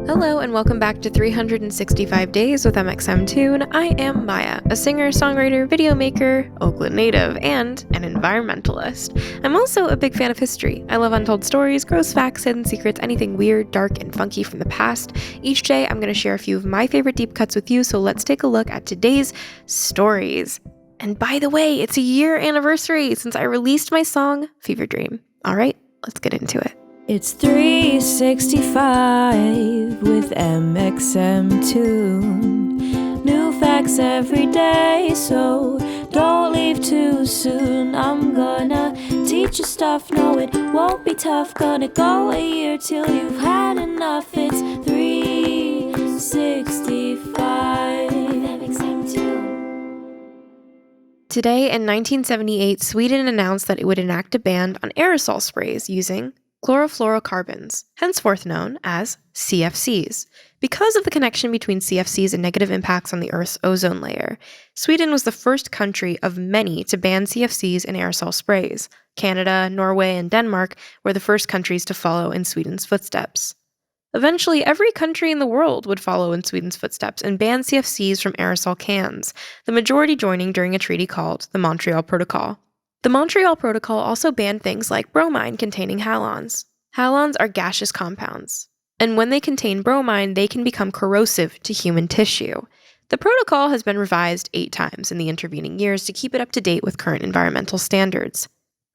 Hello and welcome back to 365 Days with mxmtoon. I am Maia, a singer, songwriter, video maker, Oakland native, and an environmentalist. I'm also a big fan of history. I love untold stories, gross facts, hidden secrets, anything weird, dark, and funky from the past. Each day I'm going to share a few of my favorite deep cuts with you, so let's take a look at today's stories. And by the way, it's a year anniversary since I released my song, Fever Dream. All right, let's get into it. It's 365 with mxmtoon. New facts every day, so don't leave too soon. I'm gonna teach you stuff, no it won't be tough. Gonna go a year till you've had enough. It's 365 with mxmtoon. Today in 1978, Sweden announced that it would enact a ban on aerosol sprays using chlorofluorocarbons, henceforth known as CFCs. Because of the connection between CFCs and negative impacts on the Earth's ozone layer, Sweden was the first country of many to ban CFCs in aerosol sprays. Canada, Norway, and Denmark were the first countries to follow in Sweden's footsteps. Eventually, every country in the world would follow in Sweden's footsteps and ban CFCs from aerosol cans, the majority joining during a treaty called the Montreal Protocol. The Montreal Protocol also banned things like bromine containing halons. Halons are gaseous compounds, and when they contain bromine, they can become corrosive to human tissue. The protocol has been revised 8 times in the intervening years to keep it up to date with current environmental standards.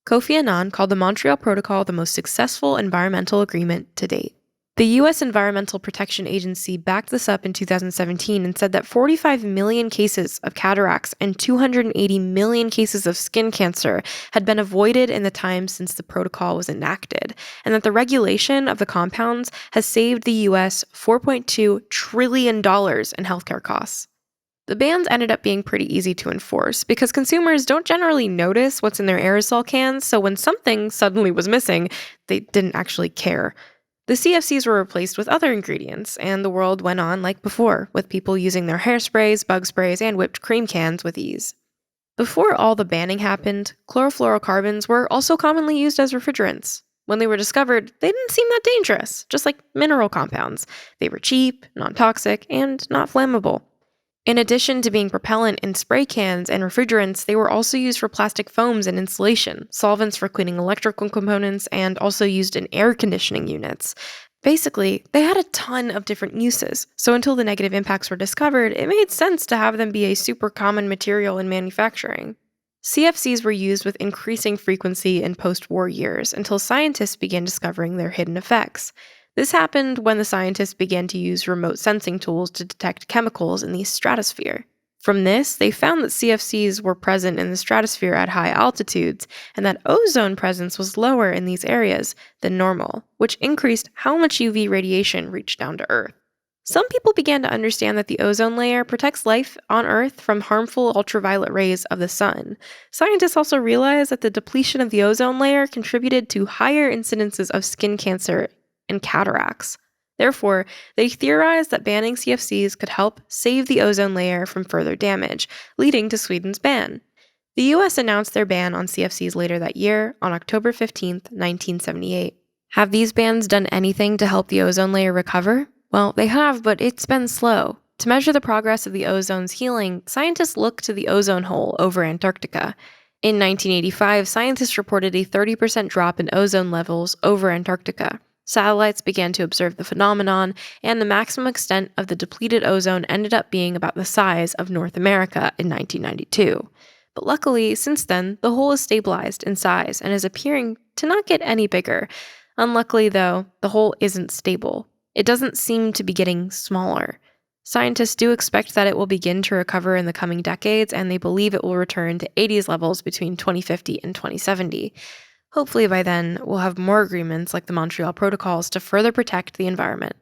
Kofi Annan called the Montreal Protocol the most successful environmental agreement to date. The U.S. Environmental Protection Agency backed this up in 2017 and said that 45 million cases of cataracts and 280 million cases of skin cancer had been avoided in the time since the protocol was enacted, and that the regulation of the compounds has saved the U.S. $4.2 trillion in healthcare costs. The bans ended up being pretty easy to enforce because consumers don't generally notice what's in their aerosol cans, so when something suddenly was missing, they didn't actually care. The CFCs were replaced with other ingredients, and the world went on like before, with people using their hairsprays, bug sprays, and whipped cream cans with ease. Before all the banning happened, chlorofluorocarbons were also commonly used as refrigerants. When they were discovered, they didn't seem that dangerous, just like mineral compounds. They were cheap, non-toxic, and not flammable. In addition to being propellant in spray cans and refrigerants, they were also used for plastic foams and insulation, solvents for cleaning electrical components, and also used in air conditioning units. Basically, they had a ton of different uses, so until the negative impacts were discovered, it made sense to have them be a super common material in manufacturing. CFCs were used with increasing frequency in post-war years until scientists began discovering their hidden effects. This happened when the scientists began to use remote sensing tools to detect chemicals in the stratosphere. From this, they found that CFCs were present in the stratosphere at high altitudes, and that ozone presence was lower in these areas than normal, which increased how much UV radiation reached down to Earth. Some people began to understand that the ozone layer protects life on Earth from harmful ultraviolet rays of the sun. Scientists also realized that the depletion of the ozone layer contributed to higher incidences of skin cancer and cataracts. Therefore, they theorized that banning CFCs could help save the ozone layer from further damage, leading to Sweden's ban. The US announced their ban on CFCs later that year, on October 15, 1978. Have these bans done anything to help the ozone layer recover? Well, they have, but it's been slow. To measure the progress of the ozone's healing, scientists look to the ozone hole over Antarctica. In 1985, scientists reported a 30% drop in ozone levels over Antarctica. Satellites began to observe the phenomenon, and the maximum extent of the depleted ozone ended up being about the size of North America in 1992. But luckily, since then, the hole has stabilized in size and is appearing to not get any bigger. Unluckily, though, the hole isn't stable. It doesn't seem to be getting smaller. Scientists do expect that it will begin to recover in the coming decades, and they believe it will return to 80s levels between 2050 and 2070. Hopefully by then, we'll have more agreements like the Montreal Protocols to further protect the environment.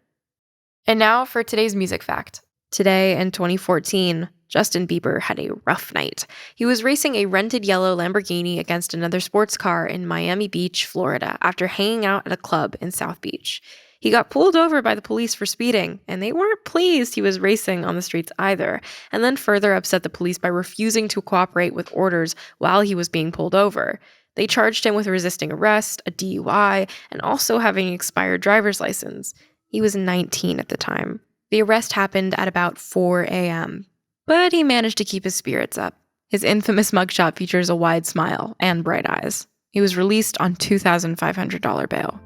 And now for today's music fact. Today, in 2014, Justin Bieber had a rough night. He was racing a rented yellow Lamborghini against another sports car in Miami Beach, Florida, after hanging out at a club in South Beach. He got pulled over by the police for speeding, and they weren't pleased he was racing on the streets either, and then further upset the police by refusing to cooperate with orders while he was being pulled over. They charged him with resisting arrest, a DUI, and also having an expired driver's license. He was 19 at the time. The arrest happened at about 4 a.m., but he managed to keep his spirits up. His infamous mugshot features a wide smile and bright eyes. He was released on $2,500 bail.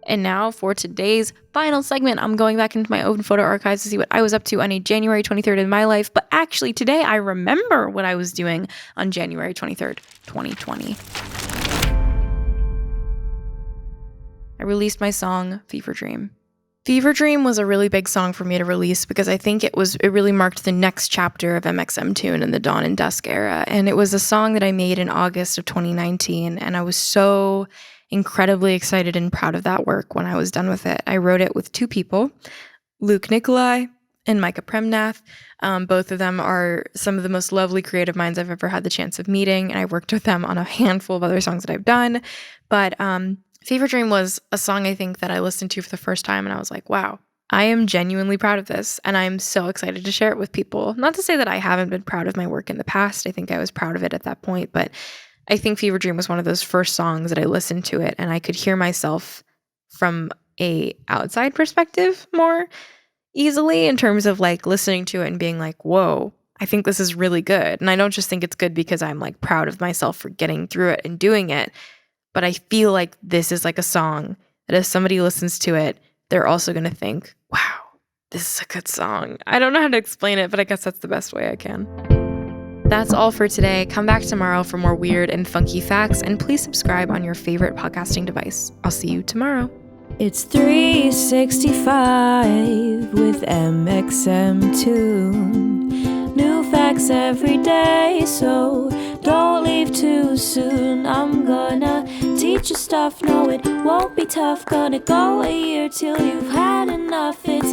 And now for today's final segment, I'm going back into my own photo archives to see what I was up to on a January 23rd in my life. But actually, today I remember what I was doing on January 23rd, 2020. I released my song, Fever Dream. Fever Dream was a really big song for me to release because I think it really marked the next chapter of mxmtoon in the Dawn and Dusk era. And it was a song that I made in August of 2019, and I was so incredibly excited and proud of that work when I was done with it. I wrote it with two people, Luke Nikolai and Micah Premnath. Both of them are some of the most lovely creative minds I've ever had the chance of meeting, and I worked with them on a handful of other songs that I've done. But Fever Dream was a song I think that I listened to for the first time, and I was like, wow, I am genuinely proud of this, and I'm so excited to share it with people. Not to say that I haven't been proud of my work in the past. I think I was proud of it at that point, but I think Fever Dream was one of those first songs that I listened to it and I could hear myself from a outside perspective more easily in terms of like listening to it and being like, whoa, I think this is really good. And I don't just think it's good because I'm like proud of myself for getting through it and doing it, but I feel like this is like a song that if somebody listens to it, they're also going to think, wow, this is a good song. I don't know how to explain it, but I guess that's the best way I can. That's all for today. Come back tomorrow for more weird and funky facts, and please subscribe on your favorite podcasting device. I'll see you tomorrow. It's 365 with mxmtoon. New facts every day, so don't leave too soon. I'm gonna teach you stuff, no it won't be tough. Gonna go a year till you've had enough. It's